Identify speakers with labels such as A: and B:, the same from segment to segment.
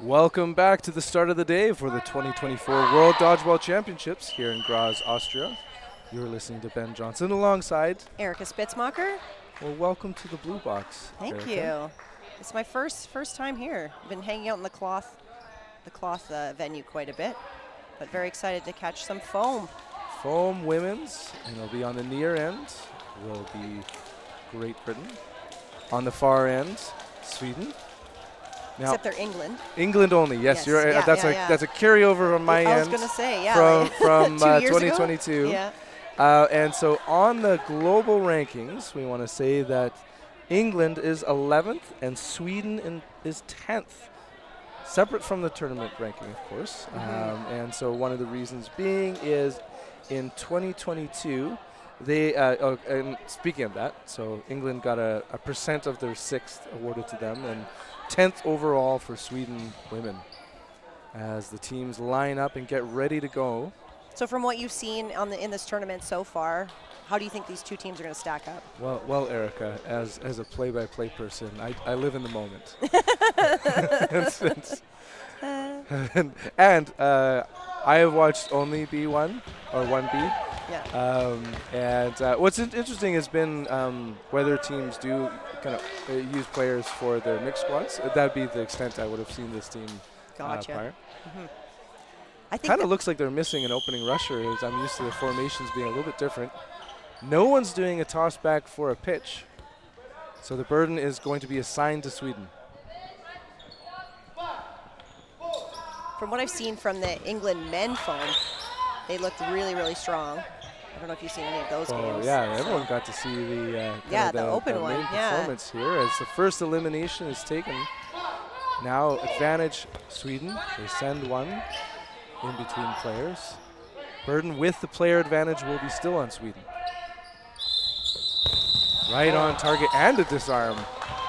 A: Welcome back to the start of the day for the 2024 World Dodgeball Championships here in Graz, Austria. You're listening to Ben Johnson alongside
B: Erica Spitzmacher.
A: Well, welcome to the Blue Box.
B: Thank
A: Erica.
B: you. It's my first time here. I've been hanging out in the cloth venue quite a bit, but very excited to catch some foam.
A: Foam women's, and it'll be on the near end. Will be Great Britain. On the far end, Sweden. Now,
B: Except they're England.
A: England only. Yes, you're.
B: Yeah,
A: that's a carryover on my end.
B: I was going to say, yeah.
A: From
B: 2 years
A: 2022.
B: ago? Yeah.
A: And so on the global rankings, we want to say that England is 11th and Sweden is 10th, separate from the tournament ranking, of course. And so one of the reasons being is in 2022, they, and speaking of that, so England got a percent of their sixth awarded to them, and 10th overall for Sweden women as the teams line up and get ready to go.
B: So from what you've seen in this tournament so far, how do you think these two teams are going to stack up?
A: Well, Erica, as a play-by-play person, I live in the moment. and I have watched only B1 or 1B.
B: Yeah.
A: And what's interesting has been whether teams do kind of use players for their mixed squads. That'd be the extent I would have seen this team prior.
B: I think
A: kind of looks like they're missing an opening rusher. As I'm used to the formations being a little bit different. No one's doing a toss back for a pitch, so the burden is going to be assigned to Sweden.
B: From what I've seen from the England men foam, they looked really, really strong. I don't know if you've seen any of those games.
A: Yeah, everyone got to see the
B: the open one.
A: Main performance here as the first elimination is taken. Now advantage Sweden. They send one in between players. Burden with the player advantage will be still on Sweden. Right on target and a disarm,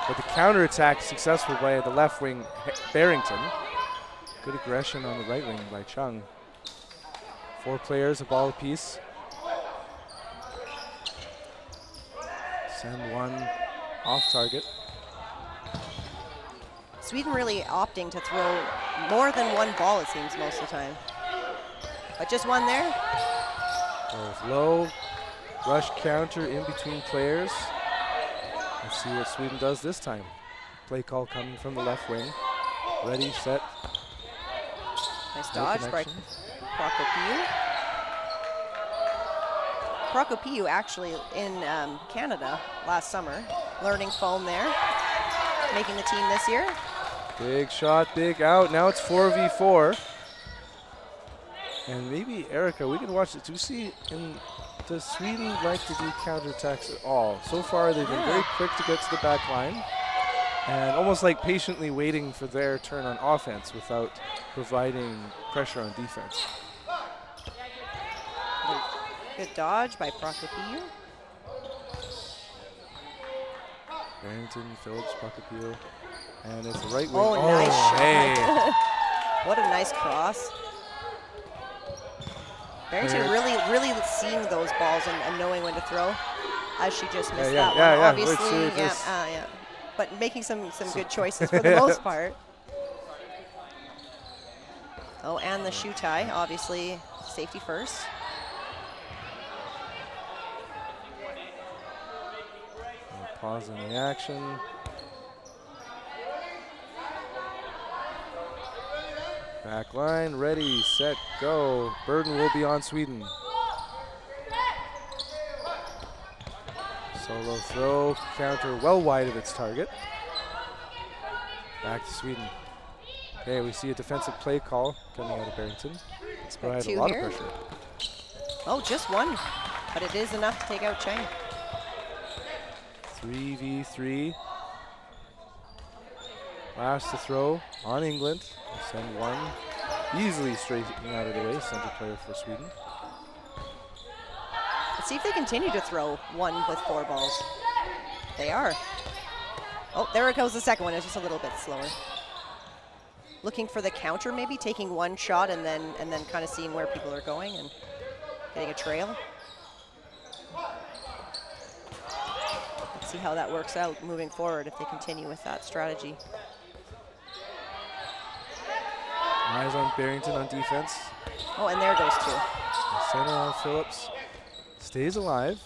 A: but the counterattack successful by the left wing Barrington. Good aggression on the right wing by Chung. 4 players, a ball apiece. Send one off target.
B: Sweden really opting to throw more than one ball, it seems, most of the time. But just one there.
A: Goes low, rush counter in between players. Let's see what Sweden does this time. Play call coming from the left wing. Ready, set.
B: Nice dodge by Prokopiev. Prokopiev actually in Canada last summer, learning foam there, making the team this year.
A: Big shot, big out. Now it's 4v4. And maybe, Erica, we can watch it. Do you see, does Sweden like to do counterattacks at all? So far, they've been very quick to get to the back line and almost like patiently waiting for their turn on offense without providing pressure on defense.
B: Good dodge by Prokopiev.
A: Barrington, Phillips, Prokopiev, and it's the right wing.
B: Oh, nice shot.
A: Hey.
B: What a nice cross. Barrington really seeing those balls and knowing when to throw, as she just missed that one. Obviously, but making some good choices for the most part. Oh, and the shoe tie, obviously safety first.
A: Pause in the action. Back line, ready, set, go. Burden will be on Sweden. Solo throw, counter well wide of its target. Back to Sweden. Okay, we see a defensive play call coming out of Barrington. It's provided a lot of pressure.
B: Oh, just one, but it is enough to take out Chang.
A: 3v3. Last to throw on England. Send one easily straightening out of the way. Center player for Sweden.
B: Let's see if they continue to throw one with 4 balls. They are. Oh, there it goes the second one. It's just a little bit slower. Looking for the counter, maybe taking one shot and then kind of seeing where people are going and getting a trail. Let's see how that works out moving forward if they continue with that strategy.
A: Eyes on Barrington on defense.
B: Oh, and there goes two.
A: The center on Phillips stays alive.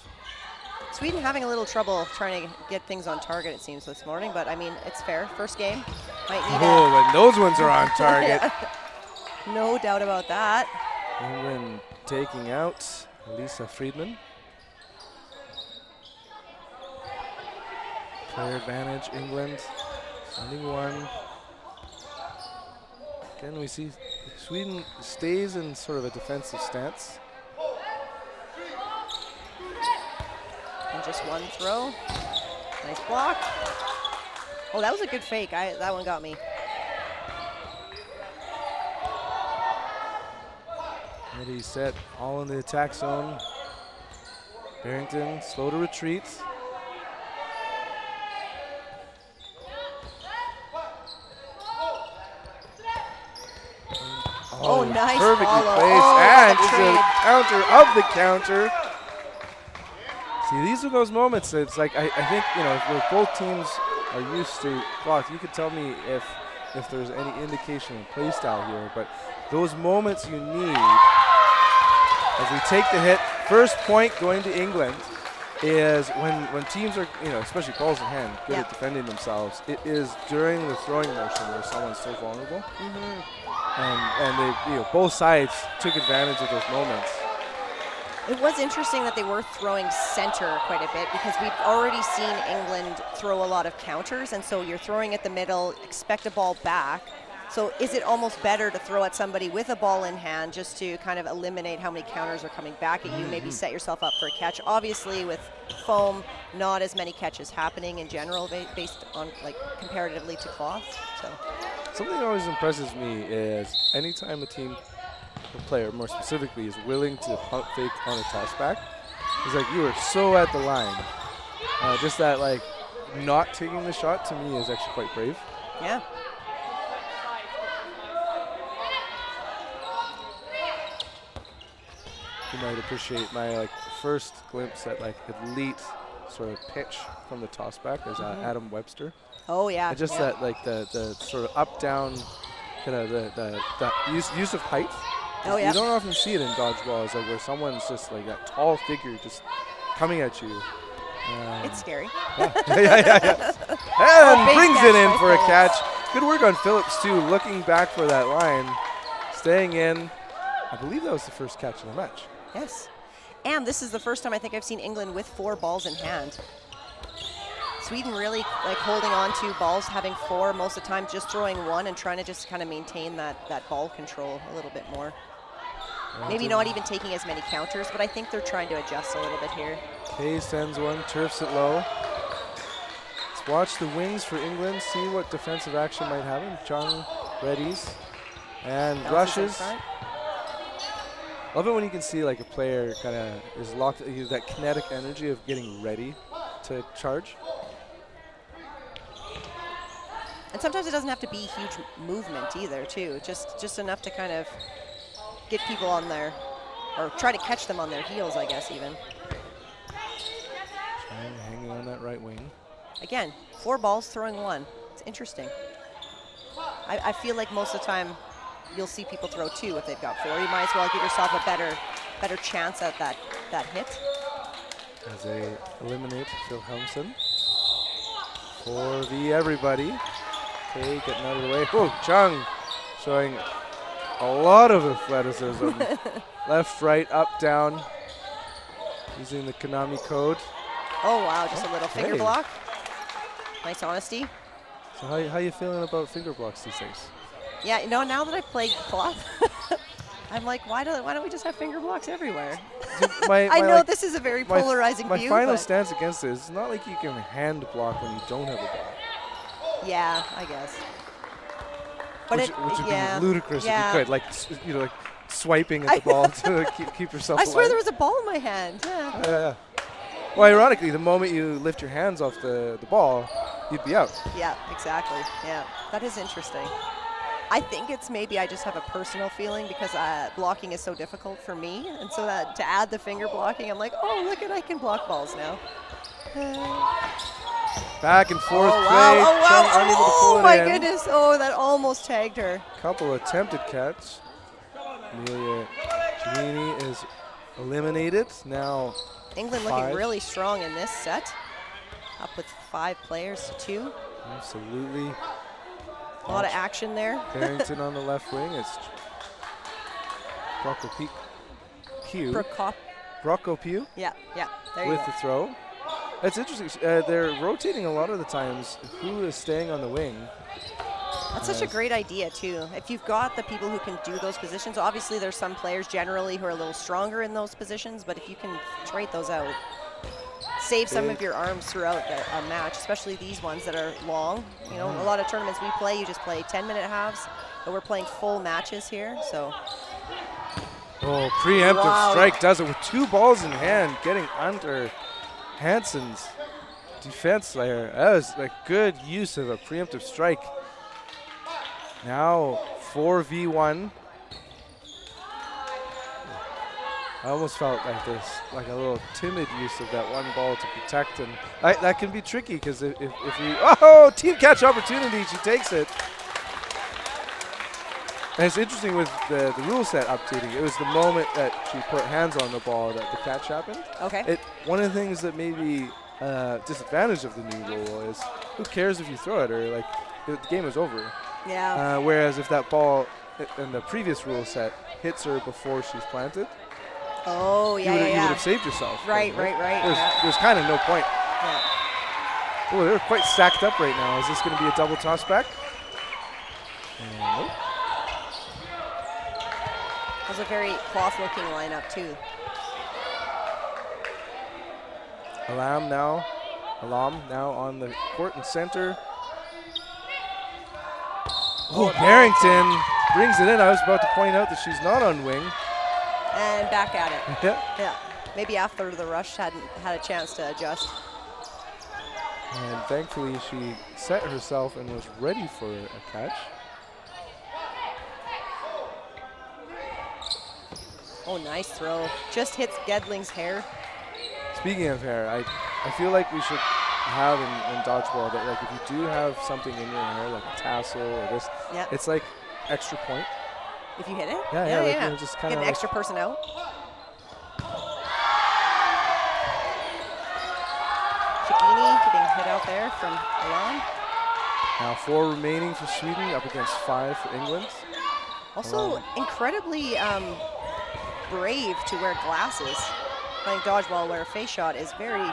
B: Sweden having a little trouble trying to get things on target, it seems, this morning. But, I mean, it's fair. First game. Might need
A: Oh, and those ones are on target.
B: No doubt about that.
A: England taking out Lisa Friedman. Player advantage, England. Sending one. Again, we see Sweden stays in sort of a defensive stance.
B: And just one throw. Nice block. Oh, that was a good fake. That one got me.
A: Ready, set, all in the attack zone. Barrington, slow to retreat.
B: Oh, nice
A: perfectly
B: follow.
A: placed,
B: Oh,
A: and
B: what a
A: it's a counter of the counter. See, these are those moments. It's like I think if both teams are used to cloth, you could tell me if there's any indication of play style here. But those moments you need as we take the hit. First point going to England is when teams are especially balls in hand, good at defending themselves. It is during the throwing motion where someone's so vulnerable. And they, both sides took advantage of those moments.
B: It was interesting that they were throwing center quite a bit because we've already seen England throw a lot of counters, and so you're throwing at the middle, expect a ball back. So is it almost better to throw at somebody with a ball in hand just to kind of eliminate how many counters are coming back at you, maybe set yourself up for a catch? Obviously with foam, not as many catches happening in general based on comparatively to cloth. So
A: something that always impresses me is anytime a team or player more specifically is willing to pump fake on a toss back, it's like you are so at the line. Just that not taking the shot to me is actually quite brave.
B: Yeah.
A: You might appreciate my first glimpse at elite sort of pitch from the toss back is Adam Webster.
B: Oh yeah.
A: And just that the sort of up down kind of the use of height.
B: Oh yeah.
A: You don't often see it in dodgeball. It's where someone's just that tall figure just coming at you.
B: It's scary.
A: Yeah. And brings it in for a catch. Good work on Phillips too, looking back for that line, staying in. I believe that was the first catch of the match.
B: Yes. And this is the first time I think I've seen England with 4 balls in hand. Sweden really holding on to balls, having 4 most of the time, just throwing 1 and trying to just kind of maintain that ball control a little bit more. Maybe not even taking as many counters, but I think they're trying to adjust a little bit here.
A: Kay sends one, turfs it low. Let's watch the wings for England, see what defensive action might happen. Chung readies and rushes. Love it when you can see a player kind of is locked, that kinetic energy of getting ready to charge.
B: And sometimes it doesn't have to be huge movement either, too. Just enough to kind of get people on their, or try to catch them on their heels, I guess, even.
A: Hanging on that right wing.
B: Again, 4 balls, throwing 1. It's interesting. I feel like most of the time you'll see people throw 2 if they've got 4. You might as well give yourself a better chance at that hit.
A: As they eliminate Phil Helmson. For the everybody. Okay, getting out of the way. Oh, Chung showing a lot of athleticism. Left, right, up, down. Using the Konami code.
B: Oh, wow, just a little finger block. Nice honesty.
A: So how you feeling about finger blocks these days?
B: Yeah, now that I've played cloth, I'm like, why don't we just have finger blocks everywhere? I know this is a very polarizing view.
A: My final stance against it is it's not like you can hand block when you don't have a ball.
B: Yeah, I guess. But
A: which would be ludicrous if you could, swiping at the ball to keep yourself alive.
B: I swear there was a ball in my hand. Yeah.
A: Well, ironically, the moment you lift your hands off the ball, you'd be out.
B: Yeah, exactly. Yeah, that is interesting. I think it's maybe I just have a personal feeling because blocking is so difficult for me. And so that to add the finger blocking, I'm like, oh, look, I can block balls now.
A: Back and forth
B: Oh,
A: play.
B: wow. Oh, wow.
A: Chung unable to pull
B: Oh,
A: it
B: my
A: in.
B: goodness. Oh, that almost tagged her.
A: Couple attempted catch. Amelia Giannini is eliminated. Now
B: England
A: 5.
B: looking really strong in this set. Up with 5 players to 2.
A: Absolutely.
B: A lot of action there.
A: Barrington on the left wing. It's Prokopiev. Prokopiev
B: Yeah, there you
A: with
B: go.
A: the throw. It's interesting. They're rotating a lot of the times who is staying on the wing.
B: That's such a great idea, too. If you've got the people who can do those positions, obviously there's some players generally who are a little stronger in those positions, but if you can trade those out, save some of your arms throughout a match, especially these ones that are long. You know, a lot of tournaments we play, you just play 10-minute halves, but we're playing full matches here, so.
A: Oh, preemptive
B: Wow.
A: strike does it with 2 balls in hand, getting under Hansen's defense there. That was a good use of a preemptive strike. Now 4v1. I almost felt like this, like a little timid use of that one ball to protect, and that can be tricky because if you, oh, team catch opportunity, she takes it. And it's interesting with the rule set updating. It was the moment that she put hands on the ball that the catch happened.
B: Okay.
A: One of the things that may be disadvantage of the new rule is who cares if you throw it, or like the game is over.
B: Yeah.
A: Whereas if that ball in the previous rule set hits her before she's planted,
B: Oh,
A: you would
B: yeah.
A: have saved yourself.
B: Right.
A: There's kind of no point.
B: Yeah.
A: Oh, they're quite stacked up right now. Is this going to be a double toss back? Nope.
B: It was a very cloth-looking lineup, too.
A: Alam now on the court and center. Oh, Barrington brings it in. I was about to point out that she's not on wing.
B: And back at it.
A: Yeah.
B: Maybe after the rush hadn't had a chance to adjust.
A: And thankfully she set herself and was ready for a catch.
B: Oh, nice throw. Just hits Gedling's hair.
A: Speaking of hair, I feel like we should have in dodgeball that, like, if you do have something in your hair, like a tassel or this, it's like extra point.
B: If you hit it?
A: Yeah. Like, you know, just kind
B: get
A: of
B: an extra person out. Chigini getting hit out there from Alam.
A: Now 4 remaining for Sweden, up against 5 for England.
B: Also incredibly brave to wear glasses. Playing dodgeball where a face shot is very,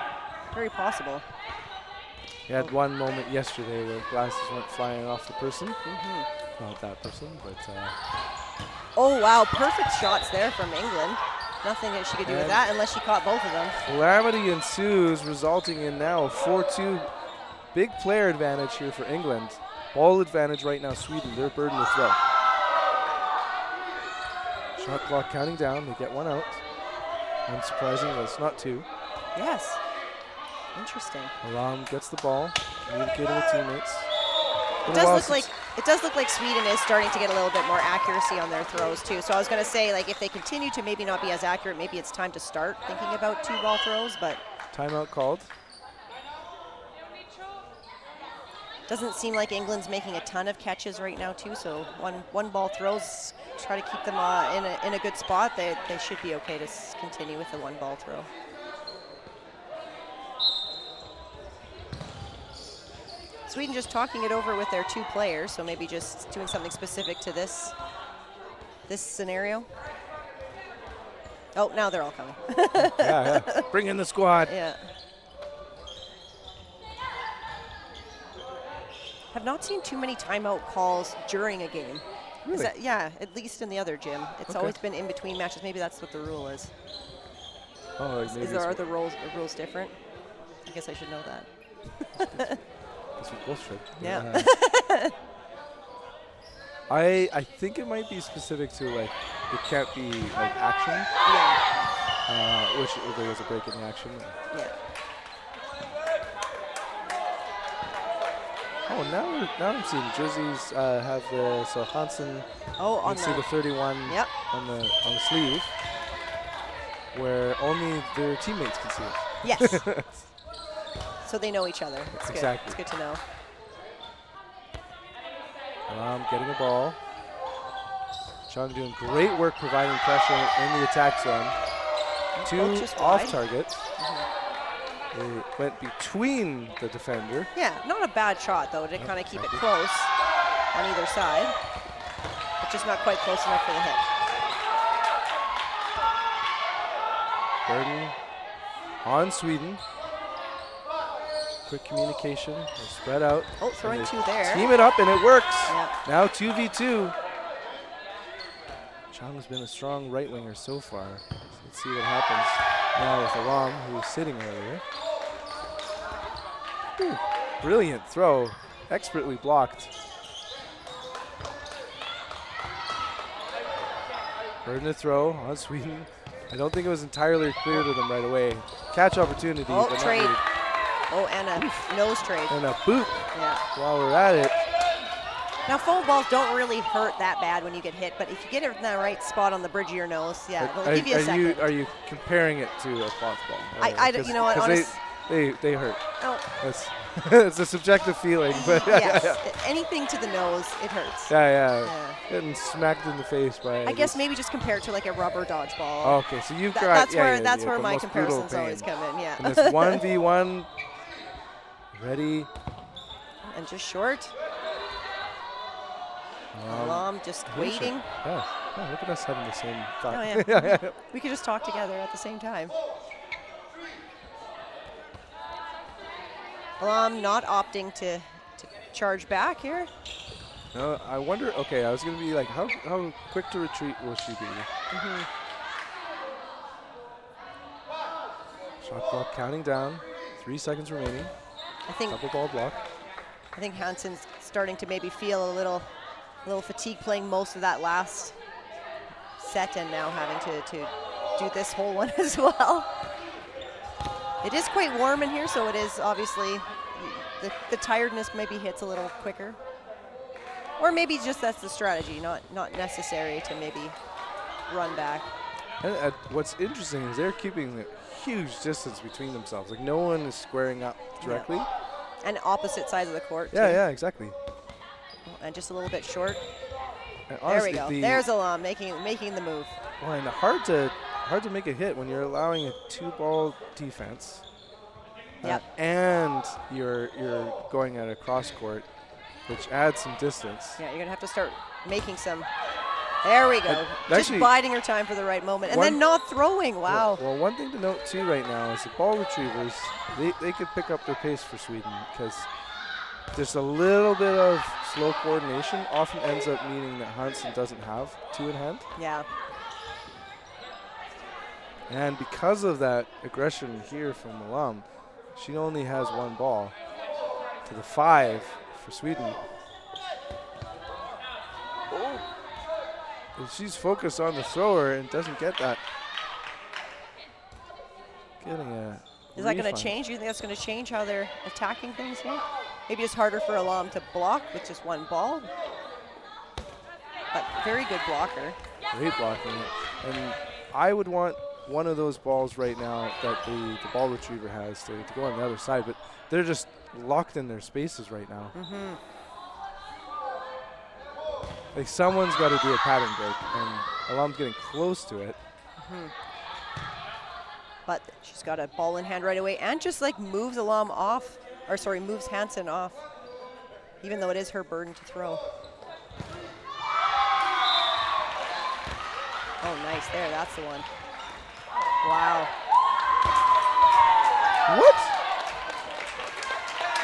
B: very possible.
A: We had one moment yesterday where glasses went flying off the person. Not that person, but...
B: Oh, wow, perfect shots there from England. Nothing that she could do with that unless she caught both of them.
A: Calamity ensues, resulting in now a 4-2 big player advantage here for England. Ball advantage right now, Sweden, their burden to throw. Shot clock counting down, they get one out. Unsurprising, it's not 2.
B: Yes. Interesting.
A: Alam gets the ball, communicating with teammates.
B: It does look like Sweden is starting to get a little bit more accuracy on their throws too. So I was going to say, like, if they continue to maybe not be as accurate, maybe it's time to start thinking about 2-ball throws. But
A: timeout called.
B: Doesn't seem like England's making a ton of catches right now too. So one-ball throws, try to keep them in a good spot. They should be okay to continue with the 1-ball throw. Sweden just talking it over with their 2 players, so maybe just doing something specific to this scenario. Oh, now they're all coming.
A: yeah. Bring in the squad.
B: Yeah. Have not seen too many timeout calls during a game.
A: Really?
B: Yeah, at least in the other gym. It's always been in between matches. Maybe that's what the rule is.
A: Oh, maybe
B: Are the rules different? I guess I should know that.
A: We both should.
B: Yeah.
A: I think it might be specific to, like, it can't be like action.
B: Yeah.
A: Which there was a break in the action.
B: Yeah.
A: Oh, now I'm seeing jerseys have the Hansen.
B: Oh, on
A: you can see the 31
B: Yep.
A: on the sleeve, where only their teammates can see it.
B: Yes. So they know each other. It's good.
A: Exactly.
B: It's good to know.
A: Getting a ball. Chung doing great work providing pressure in the attack zone. Two
B: just
A: off
B: wide.
A: target. They went between the defender.
B: Yeah, not a bad shot, though, to kind of keep it close on either side. But just not quite close enough for the hit.
A: Burden on Sweden. Quick communication. They spread out.
B: Oh, throwing two there.
A: Team it up, and it works.
B: Yep.
A: Now 2v2. Chang's been a strong right winger so far. Let's see what happens now with Alam, who's sitting earlier. Ooh, brilliant throw. Expertly blocked. Burden to throw on Sweden. I don't think it was entirely clear to them right away. Catch opportunity.
B: Oh,
A: but
B: trade.
A: not really.
B: Oh, and a nose trade.
A: And a boot
B: Yeah.
A: while we're at it.
B: Now, foam balls don't really hurt that bad when you get hit, but if you get it in the right spot on the bridge of your nose, yeah, it'll give you a second.
A: Are you comparing it to a cloth ball?
B: You know what,
A: they hurt.
B: Oh.
A: It's a subjective feeling, but
B: yes, anything to the nose, it hurts.
A: Yeah. Getting smacked in the face by.
B: I guess maybe just compare it to like a rubber dodgeball.
A: Oh, okay, so you've got.
B: That's where
A: the
B: my
A: most brutal
B: comparisons always
A: pain.
B: come in. Yeah.
A: And it's 1v1. Ready.
B: And just short. Alam just waiting.
A: Yeah. Oh, look at us having the same thought.
B: Oh, yeah. We could just talk together at the same time. Alam not opting to charge back here.
A: No, I wonder. Okay, I was gonna be like, how quick to retreat will she be? Shot clock counting down. 3 seconds remaining.
B: I think
A: Double ball block.
B: I think Hansen's starting to maybe feel a little fatigue playing most of that last set and now having to do this whole one as well. It is quite warm in here, so it is obviously the tiredness maybe hits a little quicker. Or maybe just that's the strategy, not necessary to maybe run back.
A: And what's interesting is they're keeping a huge distance between themselves. Like no one is squaring up directly.
B: Yeah. And opposite sides of the court.
A: Yeah, exactly.
B: And just a little bit short.
A: And
B: there we
A: honestly,
B: go. There's Alam making the move.
A: Well, and hard to make a hit when you're allowing a 2-ball defense.
B: Yep.
A: And you're going at a cross court, which adds some distance.
B: Yeah, you're gonna have to start making some. There we go. Just
A: actually,
B: biding her time for the right moment, and then not throwing. Wow.
A: Well, one thing to note too right now is the ball retrievers. They could pick up their pace for Sweden because just a little bit of slow coordination often ends up meaning that Hansen doesn't have two in hand.
B: Yeah.
A: And because of that aggression here from Alam, she only has one ball to the 5 for Sweden. Oh. And she's focused on the thrower and doesn't get that. Getting a
B: Is that going to change? Do you think that's going to change how they're attacking things here? Maybe it's harder for Alam to block with just one ball. But very good blocker.
A: Great blocking. And I would want one of those balls right now that the ball retriever has to go on the other side, but they're just locked in their spaces right now.
B: Mm-hmm.
A: Like someone's got to do a pattern break, and Alam's getting close to it.
B: Mm-hmm. But she's got a ball in hand right away and just like moves Alam off, or sorry, moves Hansen off, even though it is her burden to throw. Oh, nice there, that's the one. Wow.
A: What?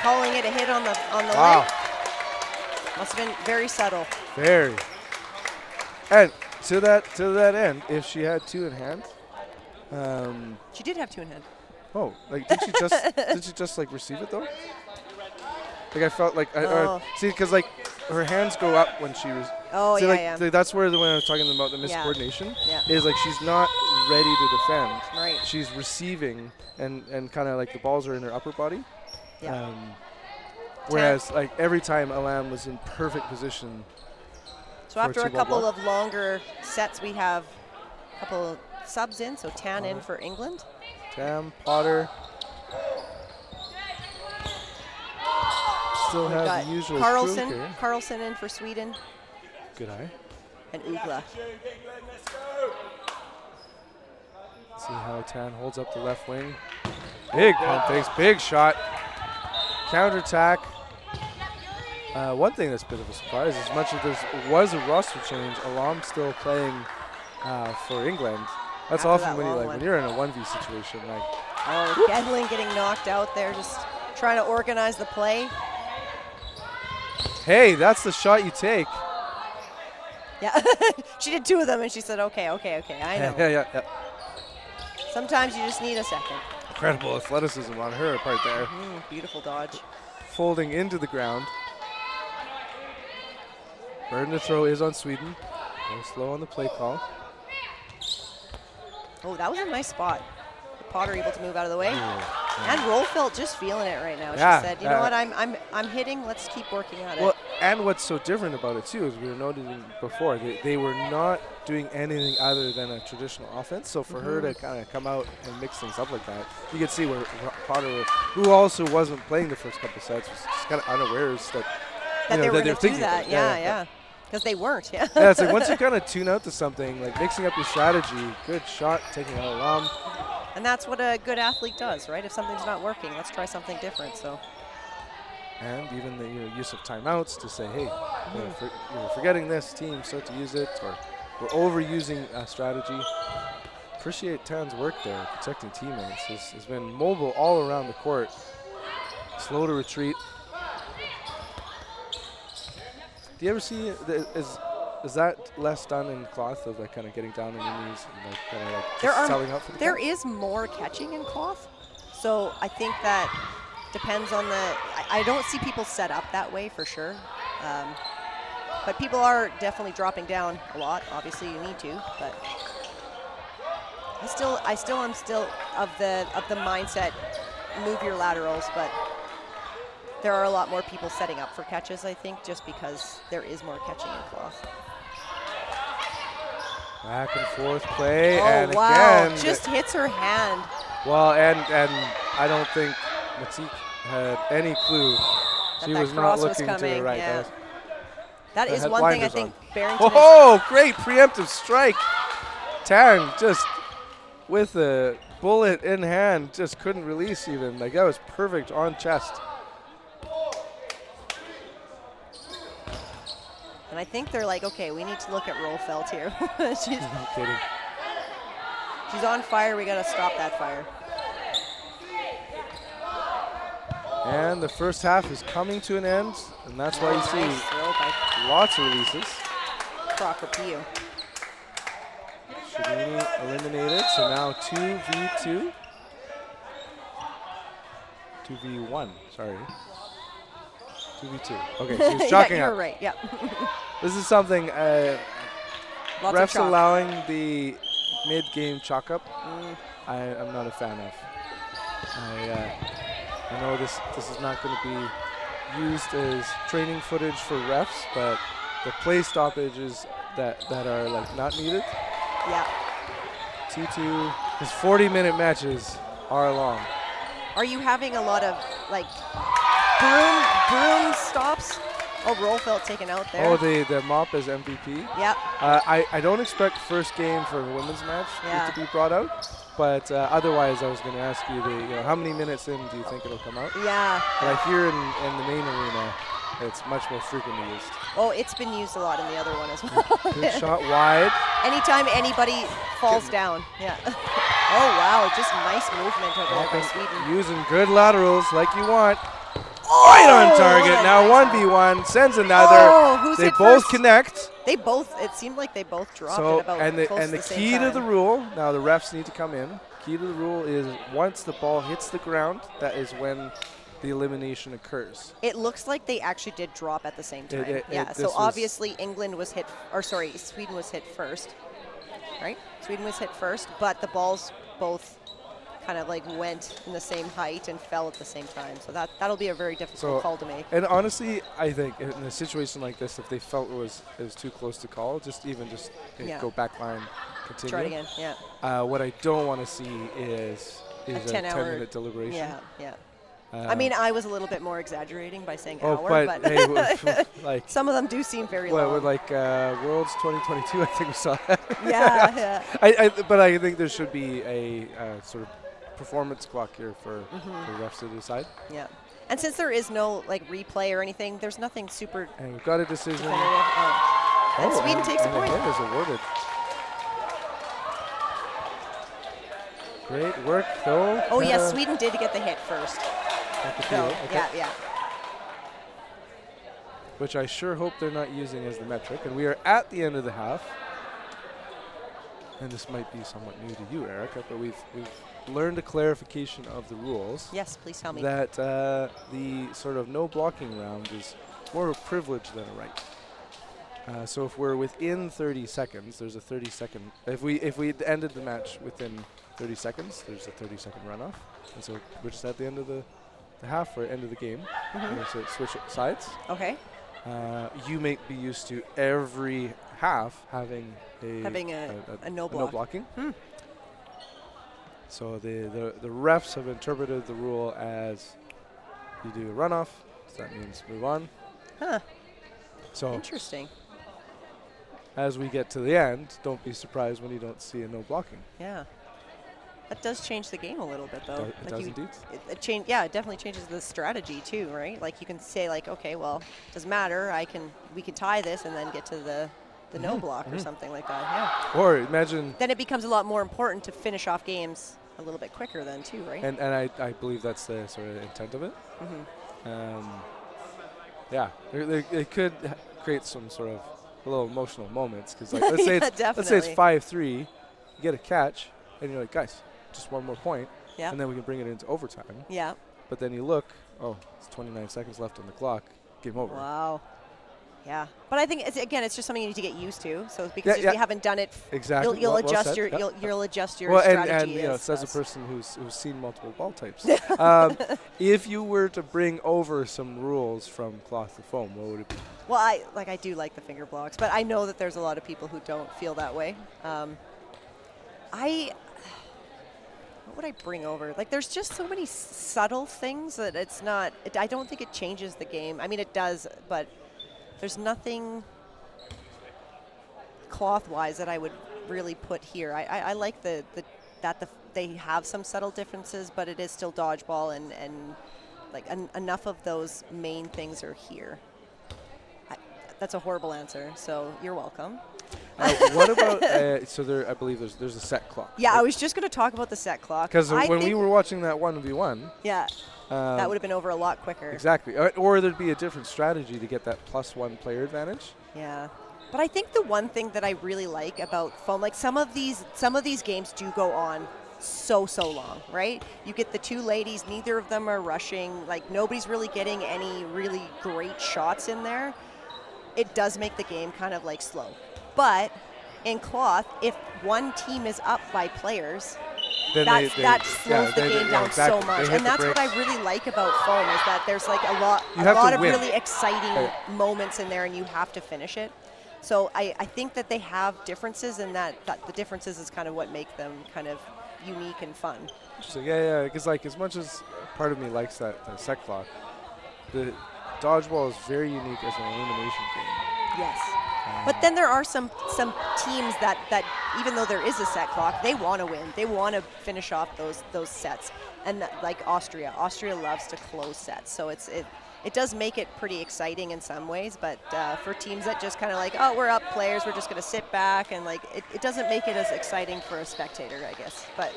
B: Calling it a hit on the
A: Wow.
B: leg. Must have been very subtle.
A: Very. And to that end, if she had two in hand,
B: She did have two in hand.
A: oh, like did she just like receive it though? Like I felt like see, because like her hands go up when she was.
B: Oh
A: see,
B: yeah,
A: like, that's where when I was talking about the miscoordination is like she's not ready to defend.
B: Right.
A: She's receiving and kind of like the balls are in her upper body.
B: Yeah.
A: Whereas like every time Alam was in perfect position.
B: So after a couple of longer sets, we have a couple of subs in. So Tan in for England.
A: Tam, Potter. still
B: We've
A: have
B: got
A: the usual
B: Carlson.
A: crew here.
B: Carlson in for Sweden.
A: Good eye.
B: And Ugla.
A: See how Tan holds up the left wing. Big pump fakes, big shot. Counterattack. One thing that's a bit of a surprise, as much as there was a roster change, Alam still playing for England. That's
B: After
A: often
B: that long
A: when you're in a 1v situation. Like,
B: oh, Gedling getting knocked out there, just trying to organize the play.
A: hey, that's the shot you take.
B: Yeah, she did 2 of them, and she said, okay, I know.
A: Yeah.
B: Sometimes you just need a second.
A: Incredible athleticism on her part there.
B: Beautiful dodge.
A: Folding into the ground. Burden to throw is on Sweden. Go slow on the play call.
B: Oh, that was a nice spot. Potter able to move out of the way.
A: Ooh,
B: And Rolfelt just feeling it right now.
A: Yeah,
B: She said, you know what, I'm hitting, let's keep working at it.
A: Well, and what's so different about it too is we were noting before, they were not doing anything other than a traditional offense. So for her to kind of come out and mix things up like that, you could see where Potter, who also wasn't playing the first couple sets, was just kind of unawares that
B: they were going to do
A: thinking
B: that, yeah. Because they weren't, yeah.
A: Yeah, it's like once you kind of tune out to something, like mixing up your strategy, good shot, taking out Alam.
B: And that's what a good athlete does, right? If something's not working, let's try something different. So.
A: And even the use of timeouts to say, hey, you're forgetting this, team, start to use it, or we're overusing a strategy. Appreciate Tan's work there, protecting teammates. Has been mobile all around the court. Slow to retreat. Do you ever see, is that less done in cloth of like kind of getting down on your knees and like kind of like just selling out for the
B: There
A: count?
B: is more catching in cloth. So I think that depends on I don't see people set up that way for sure. But people are definitely dropping down a lot. Obviously you need to, but I still am of the mindset, move your laterals, but there are a lot more people setting up for catches, I think, just because there is more catching in cloth.
A: Back and forth play,
B: oh,
A: and
B: wow.
A: again.
B: Just hits her hand.
A: Well, and I don't think Matik had any clue. She was not looking to the right.
B: Yeah. That is one thing I think Barrington
A: Oh, great preemptive strike. Tan just with a bullet in hand, just couldn't release even. Like that was perfect on chest.
B: And I think they're like, okay, we need to look at Rolfelt here. she's
A: no kidding.
B: She's on fire. We got to stop that fire.
A: And the first half is coming to an end, and that's why you see lots of releases.
B: Crocker Pio.
A: Shadini eliminated, so now 2v2. 2v1, sorry. 2v2. Okay, so he's chalking
B: yeah,
A: up.
B: you're right, yeah.
A: This is something
B: Lots
A: refs
B: of chalk.
A: allowing the mid-game chalk up. I'm not a fan of. I know this is not going to be used as training footage for refs, but the play stoppages that are like not needed.
B: Yeah.
A: 2-2. His 40-minute matches are long.
B: Are you having a lot of like broom stops? Oh, Rolfelt taken out there.
A: Oh, the mop as MVP.
B: Yep.
A: I don't expect first game for a women's match to be brought out, but otherwise I was going to ask you how many minutes in do you think it'll come out?
B: Yeah.
A: But I hear in the main arena it's much more frequently used.
B: Oh, it's been used a lot in the other one as well.
A: Good shot wide.
B: Anytime anybody falls down. Yeah. Oh, wow. Just nice movement over there by Sweden.
A: Using good laterals like you want. Right on target. Now 1v1 sends another.
B: Oh, who's
A: they
B: hit
A: both
B: first?
A: connect.
B: They both. It seemed like they both dropped
A: So
B: at about close
A: and the
B: to the
A: key
B: same
A: to
B: time.
A: the rule. Now the refs need to come in. Key to the rule is once the ball hits the ground, that is when the elimination occurs.
B: It looks like they actually did drop at the same time. So obviously Sweden was hit first, right? Sweden was hit first, but the balls both kind of like went in the same height and fell at the same time. So that'll be a very difficult call to make.
A: And honestly, I think in a situation like this, if they felt it was too close to call, just go back line, continue.
B: Try it again, yeah.
A: What I don't want to see is a
B: 10-hour
A: 10-minute deliberation.
B: Yeah. I mean, I was a little bit more exaggerating by saying
A: Oh,
B: hour,
A: but
B: but
A: hey, like
B: some of them do seem very
A: what,
B: long.
A: with like Worlds 2022, I think we saw that.
B: Yeah.
A: But I think there should be a sort of performance clock here for the refs to decide.
B: Yeah. And since there is no like replay or anything, there's nothing super
A: And we've got a decision.
B: definitive. And Sweden takes a
A: and
B: point.
A: a hit is awarded. Great work, though.
B: Oh, yes, Sweden did get the hit first. So,
A: Okay.
B: yeah.
A: Which I sure hope they're not using as the metric. And we are at the end of the half. And this might be somewhat new to you, Erica, but we've learned a clarification of the rules.
B: Yes, please tell me.
A: That the sort of no blocking round is more of a privilege than a right. So if we're within 30 seconds, there's a 30-second. If we ended the match within 30 seconds, there's a 30-second runoff. And so we're just at the end of the half or end of the game. So switch sides.
B: Okay.
A: You may be used to every half having a
B: no
A: no blocking. So the refs have interpreted the rule as you do a runoff, so that means move on.
B: Huh.
A: So
B: Interesting.
A: as we get to the end, don't be surprised when you don't see a no blocking.
B: Yeah. That does change the game a little bit, though.
A: It does indeed.
B: It definitely changes the strategy too, right? Like you can say, like, okay, well, doesn't matter. We can tie this and then get to the no block or something like that. Yeah.
A: Or imagine.
B: Then it becomes a lot more important to finish off games a little bit quicker then too, right?
A: And I believe that's the sort of intent of it. Yeah, it could create some sort of a little emotional moments because, like, let's say it's 5-3, you get a catch, and you're like, guys, just one more point, and then we can bring it into overtime.
B: Yeah.
A: But then you look, it's 29 seconds left on the clock, game over.
B: Wow. Yeah, but I think it's just something you need to get used to. So because if you haven't done it,
A: exactly,
B: you'll adjust you'll adjust your
A: well,
B: strategy.
A: And as a person who's seen multiple ball types, if you were to bring over some rules from cloth to foam, what would it be?
B: Well, I do like the finger blocks, but I know that there's a lot of people who don't feel that way. What would I bring over? Like, there's just so many subtle things that it's not. I don't think it changes the game. I mean, it does, but there's nothing cloth-wise that I would really put here. I like they have some subtle differences, but it is still dodgeball, and like enough of those main things are here. That's a horrible answer, so you're welcome.
A: What about I believe there's a set clock.
B: Yeah, right? I was just going to talk about the set clock.
A: Because when we were watching that 1v1,
B: that would have been over a lot quicker.
A: Exactly. Or there'd be a different strategy to get that +1 player advantage.
B: Yeah. But I think the one thing that I really like about foam, like some of these games do go on so long, right? You get the two ladies, neither of them are rushing, like nobody's really getting any really great shots in there. It does make the game kind of like slow. But in cloth, if one team is up by players, that slows the game down so much. And that's what I really like about foam is that there's like a lot of really exciting moments in there, and you have to finish it. So I think that they have differences, and that the differences is kind of what make them kind of unique and fun.
A: Interesting. Yeah, because like as much as part of me likes that set clock, the dodgeball is very unique as an elimination game.
B: Yes. But then there are some teams that even though there is a set clock, they want to win. They want to finish off those sets. And like Austria loves to close sets. So it does make it pretty exciting in some ways. But for teams that just kind of like, we're up players, we're just going to sit back, and like it doesn't make it as exciting for a spectator, I guess. But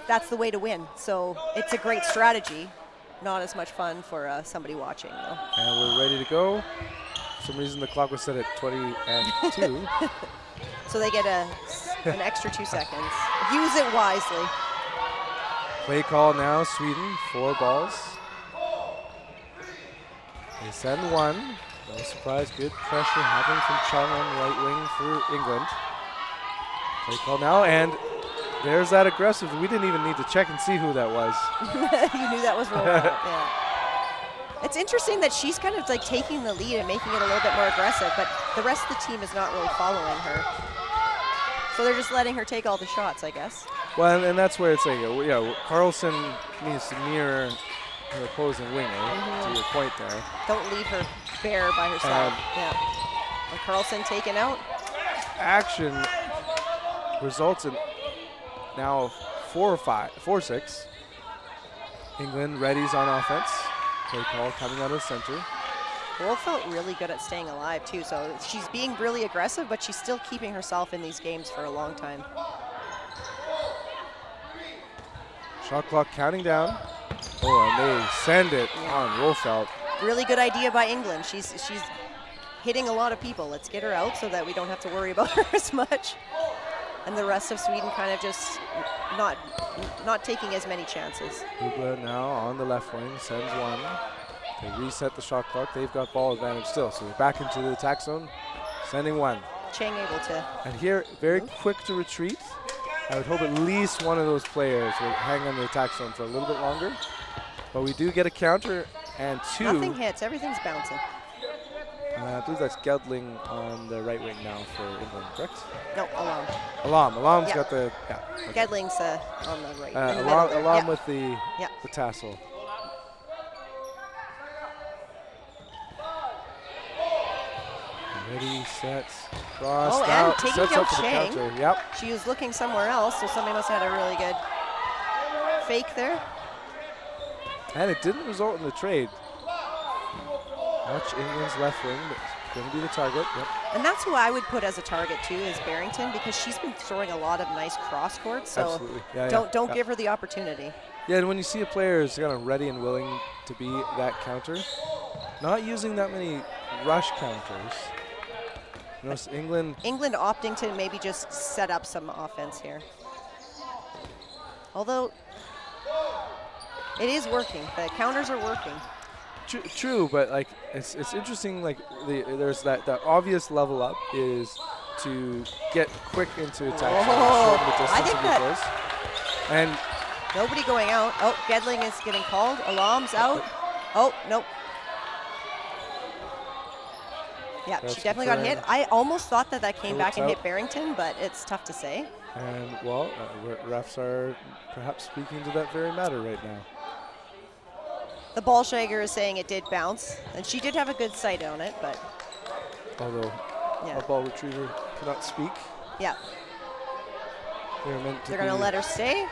B: that's the way to win. So it's a great strategy. Not as much fun for somebody watching, though.
A: And we're ready to go. For some reason, the clock was set at 20:02.
B: So they get an extra 2 seconds. Use it wisely.
A: Play call now, Sweden, 4 balls. They send one. No surprise, good pressure happening from Chung on right wing for England. Play call now, and there's that aggressive. We didn't even need to check and see who that was.
B: You knew that was rolled out, yeah. It's interesting that she's kind of like taking the lead and making it a little bit more aggressive, but the rest of the team is not really following her. So they're just letting her take all the shots, I guess.
A: Well, and that's where it's like, Carlson needs to mirror her opposing winger, to your point there.
B: Don't leave her bare by herself. Yeah. And Carlson taken out.
A: Action results in now 4-6. England readies on offense. Play call coming out of the center.
B: Wolf felt really good at staying alive too, so she's being really aggressive, but she's still keeping herself in these games for a long time.
A: Shot clock counting down. Oh, and they send it on Wolfelt.
B: Really good idea by England. She's hitting a lot of people. Let's get her out so that we don't have to worry about her as much. And the rest of Sweden kind of just not taking as many chances.
A: Ugla now on the left wing, sends one. They reset the shot clock. They've got ball advantage still, so they're back into the attack zone, sending one.
B: Chang able to.
A: And here, very quick to retreat. I would hope at least one of those players will hang on the attack zone for a little bit longer. But we do get a counter and two.
B: Nothing hits, everything's bouncing.
A: I believe that's Geldling on the right wing now for England, correct?
B: No, Alam.
A: Alam's got the,
B: Okay. Gedling's on the right.
A: Alam with the tassel. Ready, set, cross,
B: and taking
A: sets
B: out
A: up for the
B: Chang.
A: counter. Yep.
B: She was looking somewhere else, so somebody must have had a really good fake there.
A: And it didn't result in the trade. Watch England's left wing, but it's going to be the target. Yep.
B: And that's who I would put as a target too, is Barrington, because she's been throwing a lot of nice cross courts. So
A: absolutely.
B: don't give her the opportunity.
A: Yeah, and when you see a player who's kind of ready and willing to be that counter, not using that many rush counters. Notice England
B: opting to maybe just set up some offense here. Although it is working, the counters are working.
A: True, but like it's interesting. Like there's that obvious level up is to get quick into attack. I think that. And
B: nobody going out. Oh, Gedling is getting called. Alam's out. Oh, nope. Yeah,
A: that's
B: she definitely got hit. I almost thought that came back and hit Barrington, but it's tough to say.
A: And, well, refs are perhaps speaking to that very matter right now.
B: The ball shaker is saying it did bounce, and she did have a good sight on it, but.
A: Although a ball retriever cannot speak.
B: Yeah.
A: They're
B: going to let her stay.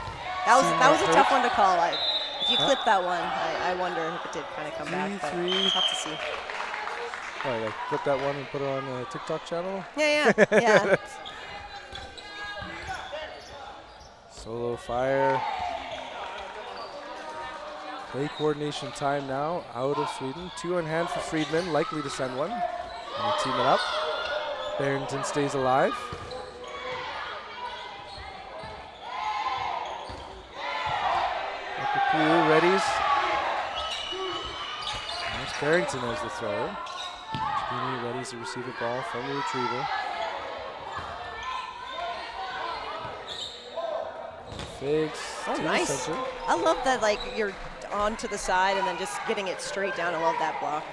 B: That was a tough one to call. If you clip that one, I wonder if it did kind of come back, but tough to see.
A: Oh, like clip that one and put it on the TikTok channel?
B: Yeah.
A: Solo fire. Play coordination time now out of Sweden. 2 on hand for Friedman, likely to send one. And they team it up. Barrington stays alive. Akapu readies. That's Barrington as the thrower. Chikini readies to receive the ball from the retriever. Figs.
B: Oh, nice. I love that, like, you're on to the side and then just getting it straight down. I love that block.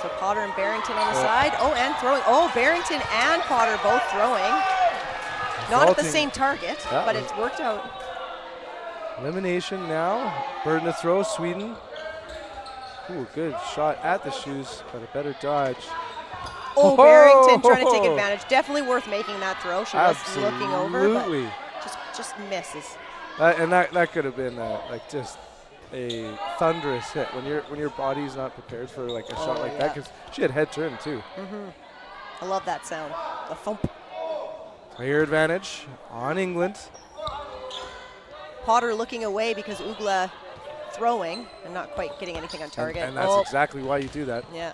B: So Potter and Barrington on the side. Oh, and throwing. Oh, Barrington and Potter both throwing. Not at the same target, but it's worked out.
A: Elimination now. Burden to throw, Sweden. Ooh, good shot at the shoes, but a better dodge.
B: Oh, Barrington trying to take advantage. Definitely worth making that throw. She was looking over, but just misses.
A: And that could have been just a thunderous hit when your body's not prepared for like a shot like that, because she had head turn too.
B: I love that sound. The thump.
A: Player advantage on England.
B: Potter looking away because Ugla throwing and not quite getting anything on target.
A: And that's exactly why you do that.
B: Yeah.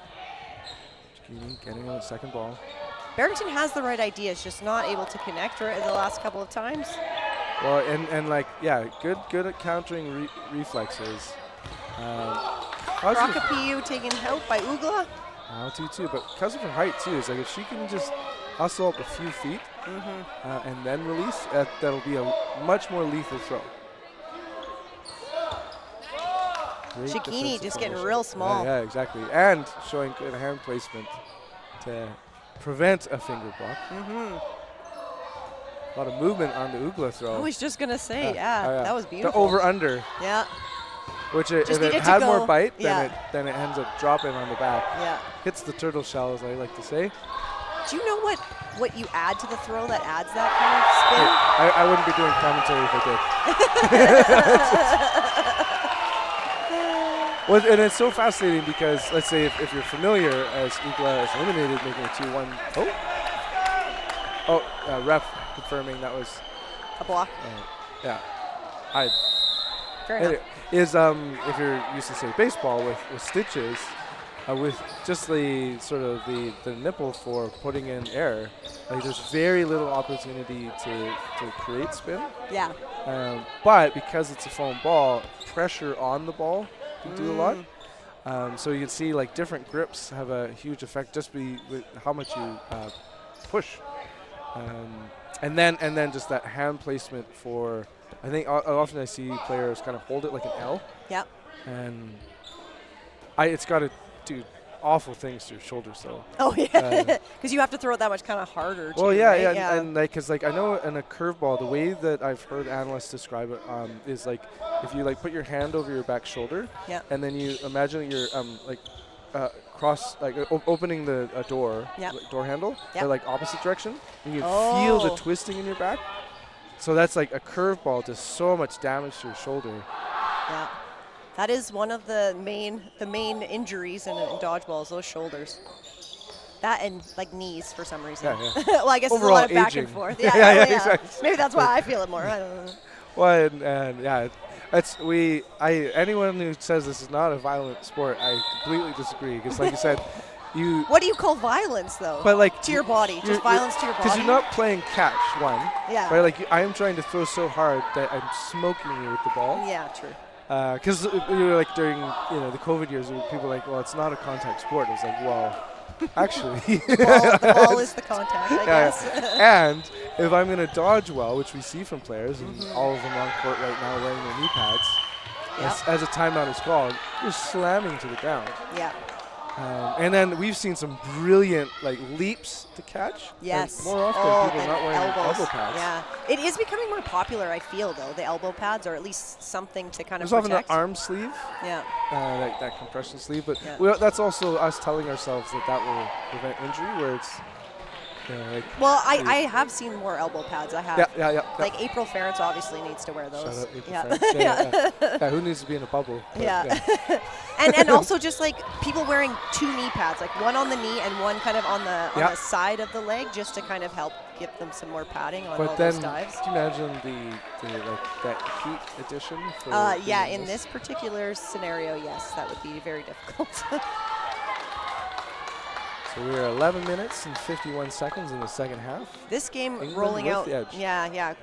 A: Chikini getting on the second ball.
B: Barrington has the right ideas, just not able to connect her the last couple of times.
A: Well, good at countering reflexes.
B: Rakapiu taken help by Ugla.
A: Now too, but because of her height too, it's like if she can just hustle up a few feet and then release, that'll be a much more lethal throw.
B: Chikini just getting real small.
A: Yeah, exactly. And showing good hand placement to prevent a finger block. A lot of movement on the Ugla throw.
B: I was just going to say,
A: Oh, yeah.
B: that was
A: The
B: beautiful.
A: over-under,
B: Yeah,
A: which
B: Just
A: if it
B: needed to
A: had more
B: go.
A: bite,
B: Yeah.
A: then it ends up dropping on the back.
B: yeah.
A: Hits the turtle shell, as I like to say.
B: Do you know what you add to the throw that adds that kind of spin?
A: I wouldn't be doing commentary if I did. Well, and it's so fascinating because, let's say, if you're familiar, as Ugla is eliminated, making a 2-1. Ref confirming that was
B: A block.
A: yeah.
B: Fair enough.
A: Is if you're used to say baseball with stitches, with just the sort of the nipple for putting in air, like there's very little opportunity to create spin.
B: Yeah.
A: But because it's a foam ball, pressure on the ball can do a lot. So you can see like different grips have a huge effect just with how much you push. And then just that hand placement for, I think often I see players kind of hold it like an L.
B: Yep.
A: And it's got to do awful things to your shoulders though.
B: Oh yeah, because you have to throw it that much kind of harder.
A: Well,
B: too,
A: yeah,
B: right?
A: yeah, and like, cause like I know in a curveball, the way that I've heard analysts describe it is like if you like put your hand over your back shoulder,
B: Yeah.
A: and then you imagine you're opening the door,
B: Yeah.
A: like door handle,
B: Yeah.
A: but like opposite direction, and you feel the twisting in your back. So that's like a curveball does so much damage to your shoulder.
B: Yeah. That is one of the main injuries in dodgeball is those shoulders. That and like knees for some reason.
A: Yeah, yeah.
B: Well, I guess
A: Overall
B: there's a lot of back
A: aging.
B: and forth.
A: Yeah,
B: Yeah,
A: exactly.
B: Maybe that's why I feel it more. I don't know.
A: Well, and yeah, anyone who says this is not a violent sport, I completely disagree. Because like you said,
B: What do you call violence though?
A: but like
B: to your body, just violence to your body.
A: Because you're not playing catch, one.
B: Yeah.
A: Right, like I am trying to throw so hard that I'm smoking you with the ball.
B: Yeah, true.
A: Because like during the COVID years, people were like, well, it's not a contact sport. It's like, well, actually,
B: The ball is the contact, I guess.
A: And if I'm going to dodge well, which we see from players, and all of them on court right now wearing their knee pads,
B: Yep.
A: as a timeout is called, you're slamming to the ground.
B: Yeah.
A: And then we've seen some brilliant like leaps to catch.
B: Yes.
A: And more often, people
B: the
A: not wearing
B: elbows.
A: elbow pads.
B: Yeah. It is becoming more popular, I feel, though, the elbow pads, or at least something to kind of
A: There's often an
B: protect.
A: arm sleeve,
B: Yeah.
A: like that compression sleeve, but
B: Yeah.
A: that's also us telling ourselves that will prevent injury, where it's like.
B: Well, I have seen more elbow pads. I have.
A: Yeah.
B: Like April Ferentz obviously needs to wear those.
A: Shout out April
B: Yeah.
A: Ferentz. Yeah, who needs to be in a bubble? But
B: Yeah. and also just like people wearing two knee pads, like one on the knee and one kind of on the side of the leg, just to kind of help give them some more padding on all
A: But then,
B: those dives.
A: can you imagine the like that heat addition? For
B: Yeah,
A: doing
B: in this particular scenario, yes, that would be very difficult.
A: So we're 11 minutes and 51 seconds in the second half.
B: This game
A: England
B: rolling
A: with
B: out,
A: the edge.
B: yeah,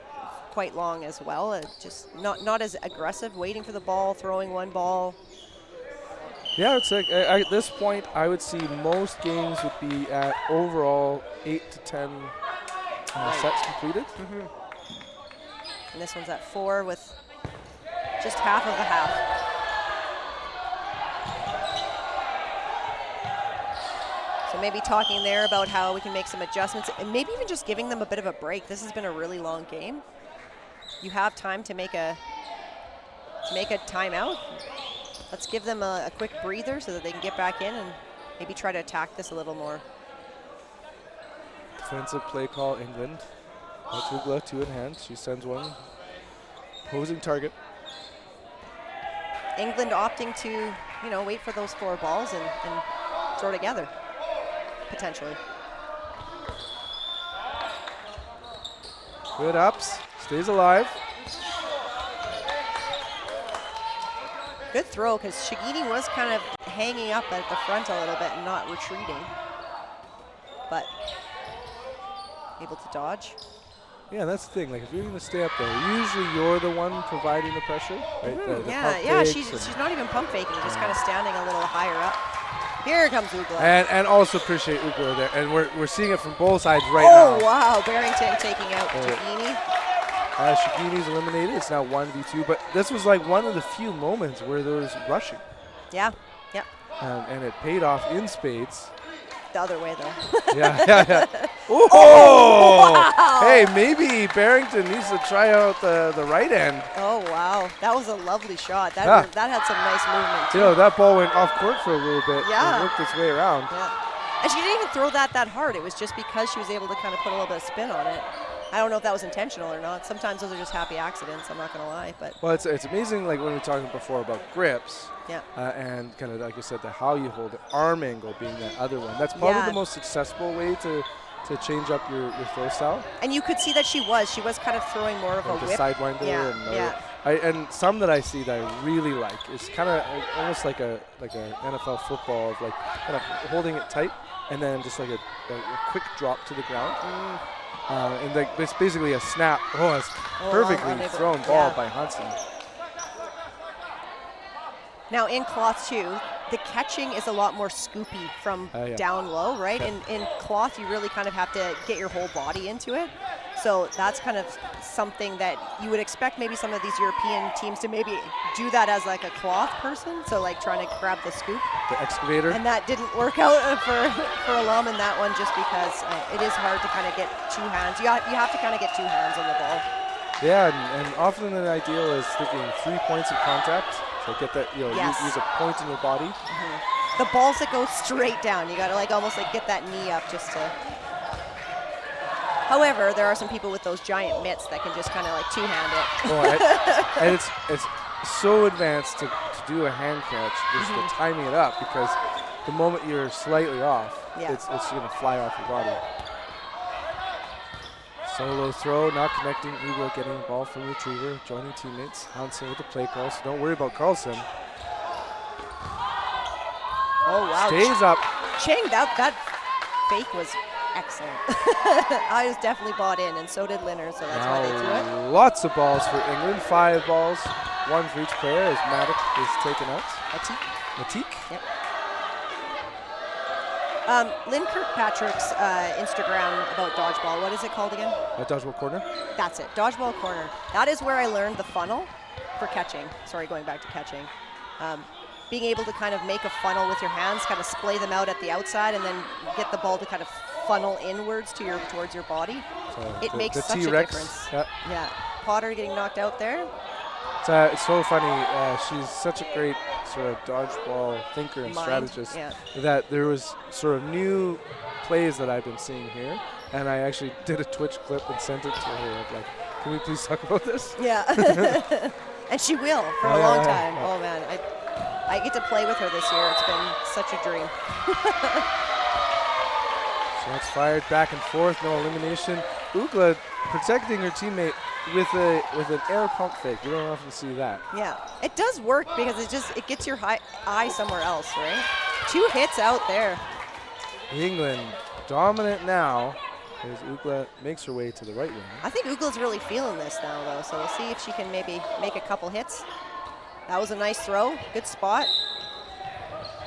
B: quite long as well. Just not as aggressive, waiting for the ball, throwing one ball.
A: Yeah, it's like at this point, I would see most games would be at overall 8 to 10 sets completed.
B: And this one's at 4 with just half of a half. So maybe talking there about how we can make some adjustments and maybe even just giving them a bit of a break. This has been a really long game. You have time to make a timeout. Let's give them a quick breather so that they can get back in and maybe try to attack this a little more.
A: Defensive play call, England. Ugla, 2 in hand. She sends one. Opposing target.
B: England opting to, wait for those 4 balls and throw together, potentially.
A: Good ups. Stays alive.
B: Good throw, because Shigini was kind of hanging up at the front a little bit and not retreating. But able to dodge.
A: Yeah, that's the thing. Like, if you're going to stay up there, usually you're the one providing the pressure, right? The pump
B: Yeah.
A: fakes
B: She's not even pump faking, just kind of standing a little higher up. Here comes Ugla.
A: and also appreciate Ugla there. And we're seeing it from both sides right
B: Oh,
A: now.
B: wow. Barrington taking out Shigini.
A: Shigini's eliminated. It's now 1v2. But this was like one of the few moments where there was rushing.
B: Yeah.
A: And it paid off in spades.
B: The other way, though.
A: Yeah. Oh!
B: Wow.
A: Hey, maybe Barrington needs to try out the right end.
B: Oh, wow. That was a lovely shot. That,
A: Yeah.
B: that had some nice movement, too.
A: You know, that ball went off court for a little bit
B: Yeah.
A: and worked its way around.
B: Yeah. And she didn't even throw that hard. It was just because she was able to kind of put a little bit of spin on it. I don't know if that was intentional or not. Sometimes those are just happy accidents, I'm not going to lie. But
A: Well, it's amazing, like when we were talking before about grips,
B: yeah.
A: and kind of like you said, the how you hold it, arm angle being that other one. That's probably
B: Yeah.
A: the most accessible way to change up your throw style.
B: And you could see that she was kind of throwing more of
A: Like
B: a
A: the
B: whip.
A: sidewinder.
B: Yeah,
A: And,
B: yeah.
A: and some that I see that I really like is kind of almost like a NFL football of like kind of holding it tight and then just like a quick drop to the ground. And like it's basically a snap. Oh, it's perfectly
B: unable-
A: thrown ball
B: yeah.
A: by Hansen.
B: Now in cloth too, the catching is a lot more scoopy from
A: Yeah.
B: down low, right?
A: Yeah.
B: In cloth, you really kind of have to get your whole body into it. So that's kind of something that you would expect maybe some of these European teams to maybe do that as like a cloth person. So like trying to grab the scoop.
A: The excavator.
B: And that didn't work out for Alum in that one just because it is hard to kind of get two hands. You have to kind of get two hands on the ball.
A: Yeah, and often the ideal is thinking 3 points of contact. So get that,
B: Yes.
A: use a point in your body.
B: The balls that go straight down, you got to like almost like get that knee up just to. However, there are some people with those giant mitts that can just kind of like two-hand it.
A: Oh, and it's so advanced to do a hand catch, just the timing it up, because the moment you're slightly off,
B: Yeah.
A: it's going to fly off your body. Solo throw, not connecting. Ugo getting the ball from retriever, joining teammates. Hansen with the play call, so don't worry about Carlson.
B: Oh, wow.
A: Stays up.
B: Cheng, that fake was excellent. I was definitely bought in, and so did Linner, so that's why they threw it.
A: Lots of balls for England. 5 balls, 1 for each player as Maddock is taken out. Matik.
B: Yep. Lynn Kirkpatrick's Instagram about dodgeball, what is it called again?
A: Dodgeball corner.
B: That's it, Dodgeball Corner. That is where I learned the funnel for catching. Sorry, going back to catching. Being able to kind of make a funnel with your hands, kind of splay them out at the outside, and then get the ball to kind of funnel inwards towards your body.
A: So
B: It makes
A: the
B: such a
A: T-Rex.
B: difference.
A: Yeah.
B: Yeah, Potter getting knocked out there.
A: It's so funny. She's such a great sort of dodgeball thinker and
B: Mind,
A: strategist
B: yeah.
A: that there was sort of new plays that I've been seeing here, and I actually did a Twitch clip and sent it to her. Of like, can we please talk about this?
B: Yeah, and she will for a long time. Oh man, I get to play with her this year. It's been such a dream.
A: Shots fired back and forth, no elimination. Ugla protecting her teammate with an air pump fake. You don't often see that.
B: Yeah, it does work because it gets your eye somewhere else, right? 2 hits out there.
A: England dominant now as Ugla makes her way to the right wing.
B: I think Ugla's really feeling this now, though, so we'll see if she can maybe make a couple hits. That was a nice throw. Good spot.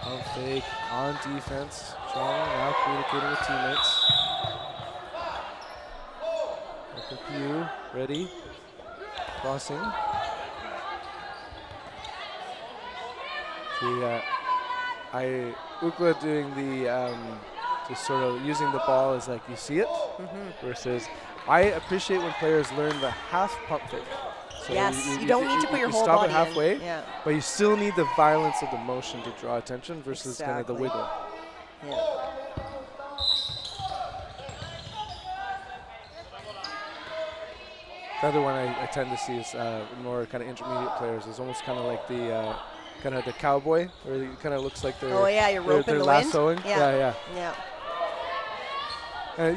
A: Pump fake on defense. Strong now communicating with teammates. Look at you, ready. Crossing. Ugla doing the just sort of using the ball as like you see it, versus I appreciate when players learn the half pump fake. So
B: Yes, you don't need to put your whole
A: stop
B: body
A: it halfway,
B: in. Yeah.
A: but you still need the violence of the motion to draw attention versus kind of the
B: Exactly.
A: wiggle.
B: Yeah.
A: The other one I tend to see is more kind of intermediate players. It's almost kind of like the kind of the cowboy, where it kind of looks like they're
B: Oh yeah, you're roping
A: they're
B: the
A: lassoing.
B: wind.
A: Yeah.
B: Yeah.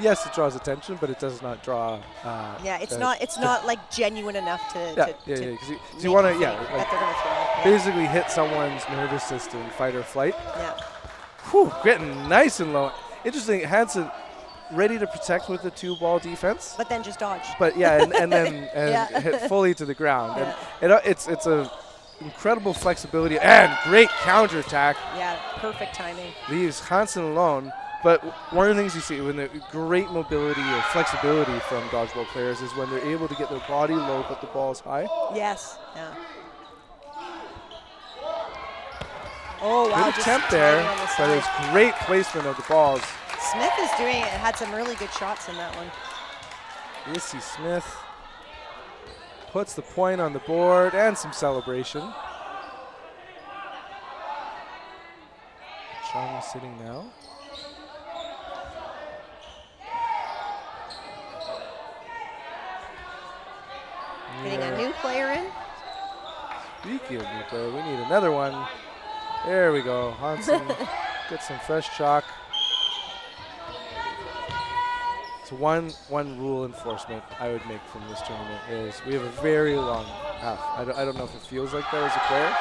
A: Yes, it draws attention, but it does not draw.
B: Yeah, it's not like genuine enough to
A: Because
B: make
A: you want
B: you
A: to
B: think
A: like
B: that they're gonna throw it. Yeah.
A: basically hit someone's nervous system, fight or flight.
B: Yeah.
A: Whew, getting nice and low. Interesting, Hansen ready to protect with the 2-ball defense.
B: But then just dodge.
A: But yeah, and then
B: Yeah.
A: hit fully to the ground.
B: Yeah.
A: And it's a incredible flexibility and great counterattack.
B: Yeah, perfect timing.
A: Leaves Hansen alone. But one of the things you see when the great mobility or flexibility from dodgeball players is when they're able to get their body low but the ball is high.
B: Yes. Yeah. Oh wow!
A: Good
B: just
A: attempt there,
B: timing on the
A: but
B: side.
A: it's great placement of the balls.
B: Smith is had some really good shots in that one.
A: Issy Smith puts the point on the board and some celebration. Chung is sitting now.
B: Getting a new player in.
A: Speaking of new player, we need another one. There we go. Hansen gets some fresh chalk. So one rule enforcement I would make from this tournament is we have a very long half. I don't know if it feels like that as a player,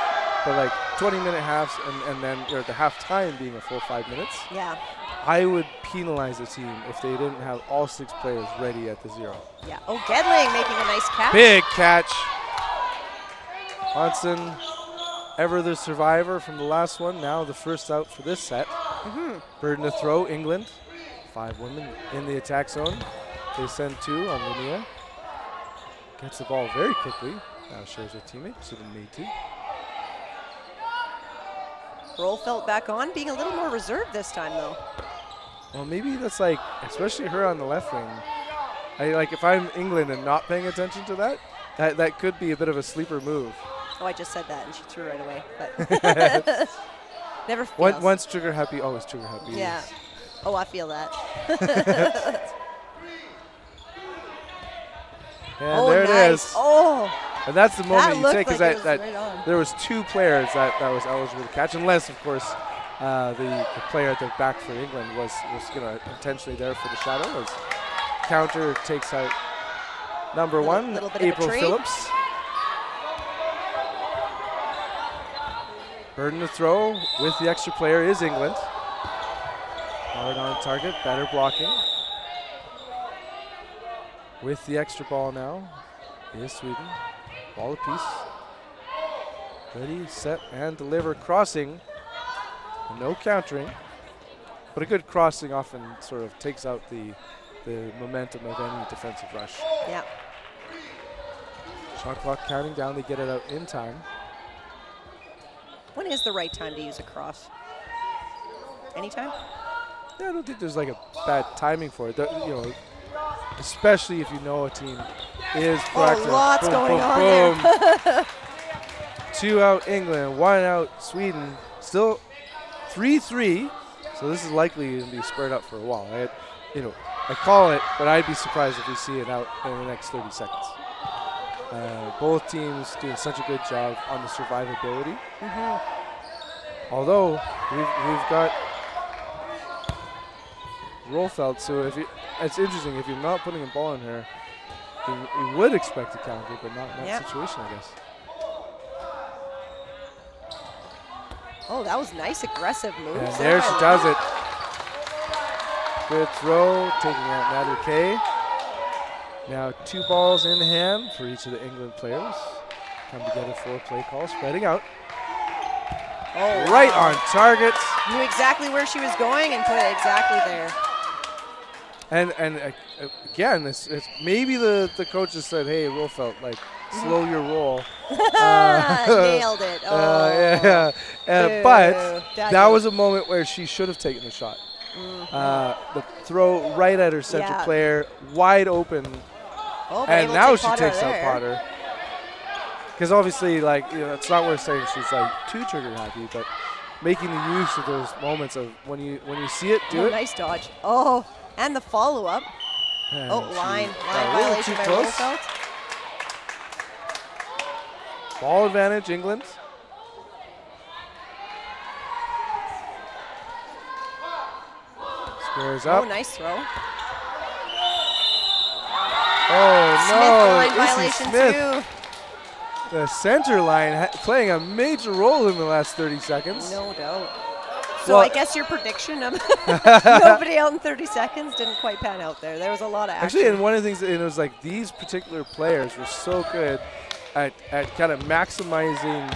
A: but like 20-minute halves and then the half time being a full 5 minutes.
B: Yeah.
A: I would penalize a team if they didn't have all 6 players ready at the 0.
B: Yeah. Oh, Gedling making a nice catch.
A: Big catch. Hansen, ever the survivor from the last one, now the first out for this set. Burden to throw, England. 5 women in the attack zone. They send 2 on Linnea. Gets the ball very quickly. Now shares with teammate, so didn't need to.
B: Rolfelt back on, being a little more reserved this time though.
A: Well, maybe that's like, especially her on the left wing. If I'm England and not paying attention to that could be a bit of a sleeper move.
B: Oh, I just said that and she threw right away, but never fails.
A: Once trigger happy, always trigger happy.
B: Yeah. Oh, I feel that.
A: And there
B: nice.
A: it is.
B: Oh.
A: And that's the moment you take, because
B: right
A: there was 2 players that was eligible to catch, unless of course the player at the back for England was intentionally there for the shadow. As counter takes out number 1, April Phillips. Burden to throw with the extra player is England. Hard on target, better blocking. With the extra ball now is Sweden. Ball apiece. Ready, set, and deliver. Crossing. No countering. But a good crossing often sort of takes out the momentum of any defensive rush.
B: Yeah.
A: Shot clock counting down. They get it out in time.
B: When is the right time to use a cross? Anytime?
A: Yeah, I don't think there's like a bad timing for it. Especially if you know a team is proactive.
B: Oh, lots going on there.
A: 2 out England, 1 out Sweden. Still 3-3. So this is likely going to be squared up for a while. I call it, but I'd be surprised if we see it out in the next 30 seconds. Both teams doing such a good job on the survivability. Although we've got Rolfelt, so it's interesting, if you're not putting a ball in her, you would expect a counter, but not in that situation, I guess.
B: Oh, that was nice, aggressive moves.
A: And there she does it. Good throw, taking out Natalie Kay. Now 2 balls in hand for each of the England players. Come together for a play call, spreading out.
B: Oh,
A: right on target.
B: Knew exactly where she was going and put it exactly there.
A: And again, it's maybe the coaches said, "Hey, Rolfelt, slow your roll."
B: Nailed it. Oh.
A: But that was a moment where she should have taken the shot. The throw right at her center player, wide open, and now she takes out Potter. Because obviously, it's not worth saying she's too trigger happy, but making the use of those moments of when you see it, do it.
B: Nice dodge. Oh. And the follow-up. Line violation by Rolfelt.
A: Ball advantage, England. Squares up.
B: Oh, nice throw.
A: Oh,
B: Smith line violation too.
A: The center line playing a major role in the last 30 seconds.
B: No doubt. So I guess your prediction of nobody out in 30 seconds didn't quite pan out there. There was a lot of action.
A: Actually, and one of the things, it was these particular players were so good at kind of maximizing,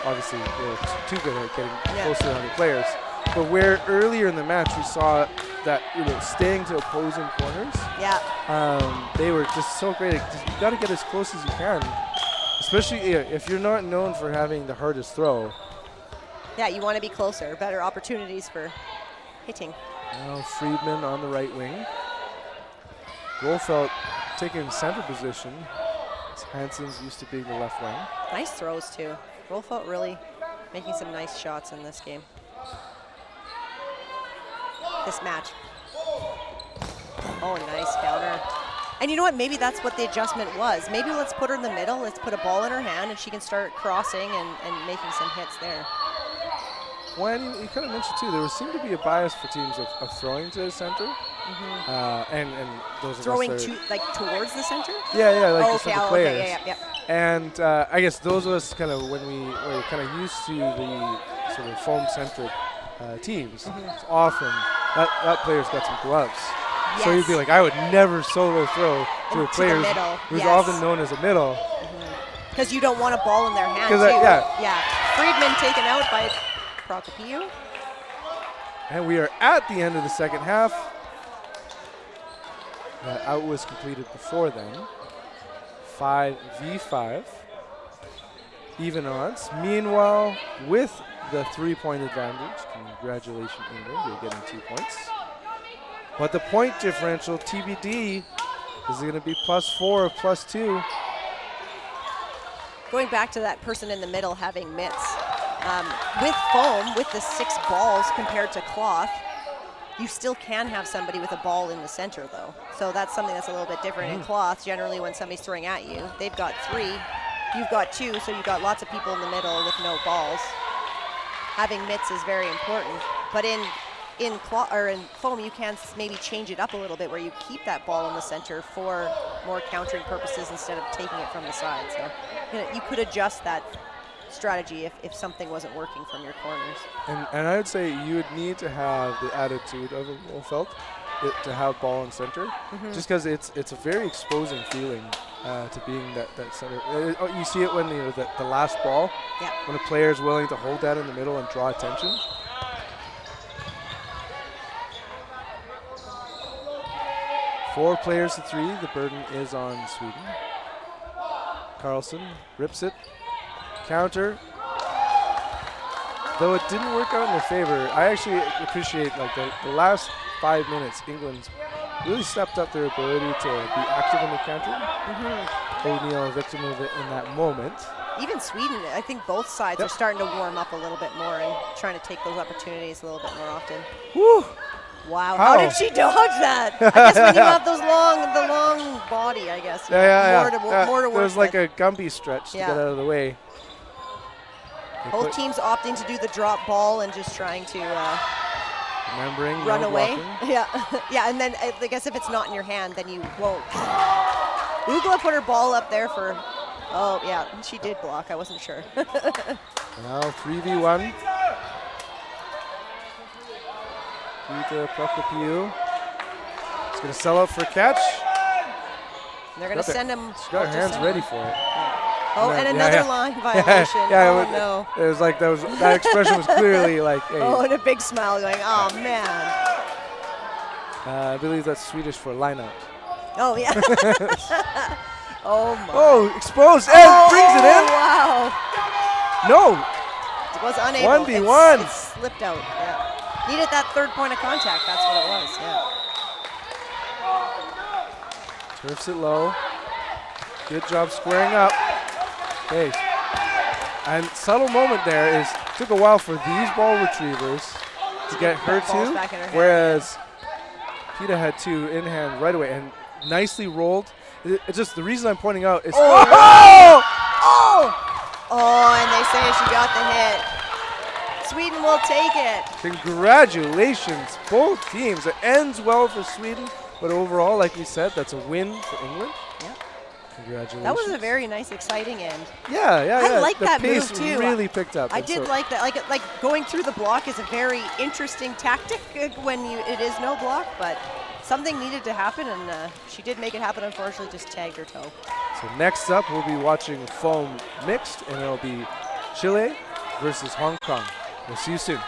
A: obviously they were too good at getting close to the 100 players. But where earlier in the match we saw that, staying to opposing corners.
B: Yeah.
A: They were just so great. You got to get as close as you can, especially if you're not known for having the hardest throw.
B: Yeah, you want to be closer, better opportunities for hitting.
A: Now Friedman on the right wing. Goldfeld taking center position. Hansen's used to being the left wing.
B: Nice throws, too. Goldfeld really making some nice shots in this game. This match. Oh, nice counter. And you know what? Maybe that's what the adjustment was. Maybe let's put her in the middle. Let's put a ball in her hand, and she can start crossing and making some hits there.
A: Well, you kind of mentioned, too, there seemed to be a bias for teams of throwing to the center. And those
B: throwing
A: of us that
B: towards the center?
A: Yeah, like
B: oh,
A: the
B: okay,
A: center players.
B: Okay, yeah.
A: And I guess those of us kind of when we were kind of used to the sort of foam-centric teams, it's often that player's got some gloves.
B: Yes.
A: So you'd be like, I would never solo throw to a player who's often known as a middle.
B: Because you don't want a ball in their hand, too.
A: Yeah.
B: Friedman taken out by Procopio.
A: And we are at the end of the second half. That out was completed before then. 5v5. Even odds. Meanwhile, with the 3-point advantage, congratulations, England, you're getting 2 points. But the point differential, TBD, is going to be +4 or +2.
B: Going back to that person in the middle having mitts. With foam, with the 6 balls compared to cloth, you still can have somebody with a ball in the center, though. So that's something that's a little bit different. In cloth, generally when somebody's throwing at you, they've got 3, you've got 2, so you've got lots of people in the middle with no balls. Having mitts is very important. But in foam, you can maybe change it up a little bit where you keep that ball in the center for more countering purposes instead of taking it from the side. So you could adjust that strategy if something wasn't working from your corners.
A: And I would say you would need to have the attitude of a Goldfeld to have ball in center, just because it's a very exposing feeling to being that center. You see it when the last ball, when a player is willing to hold that in the middle and draw attention. Four players to 3. The burden is on Sweden. Carlson rips it. Counter. Though it didn't work out in their favor, I actually appreciate the last 5 minutes. England's really stepped up their ability to be active in the counter. O'Neill a victim of it in that moment.
B: Even Sweden, I think both sides are starting to warm up a little bit more and trying to take those opportunities a little bit more often.
A: Woo!
B: Wow, how did she dodge that? I guess when you have the long body, I guess. More to work
A: There's like a Gumby stretch to get out of the way.
B: Both teams opting to do the drop ball and just trying to run away. Yeah, and then I guess if it's not in your hand, then you won't. Ugla put her ball up there for, she did block. I wasn't sure.
A: Now 3v1. Peter Procopio. He's going to sell out for a catch.
B: They're going to send him.
A: She's got her hands ready for it.
B: Oh, and another line violation. No.
A: It was like that expression was clearly like, hey.
B: Oh, and a big smile going, oh, man.
A: I believe that's Swedish for line out.
B: Oh, yeah. Oh, my.
A: Oh, exposed and brings it in.
B: Wow.
A: No.
B: It was unable.
A: 1v1.
B: It slipped out, Needed that 3rd point of contact. That's what it was,
A: Turfs it low. Good job squaring up. Hey. And subtle moment there is, took a while for these ball retrievers to get her two, whereas Peta had 2 in hand right away and nicely rolled. It's just the reason I'm pointing out is.
B: Oh, and they say she got the hit. Sweden will take it.
A: Congratulations, both teams. It ends well for Sweden, but overall, like we said, that's a win for England.
B: Yeah.
A: Congratulations.
B: That was a very nice, exciting end.
A: Yeah.
B: I like
A: the
B: that
A: pace
B: move too.
A: Really picked up.
B: I did like that. Like going through the block is a very interesting tactic when it is no block, but something needed to happen, and she did make it happen. Unfortunately, just tagged her toe.
A: So next up, we'll be watching foam mixed, and it'll be Chile versus Hong Kong. We'll see you soon.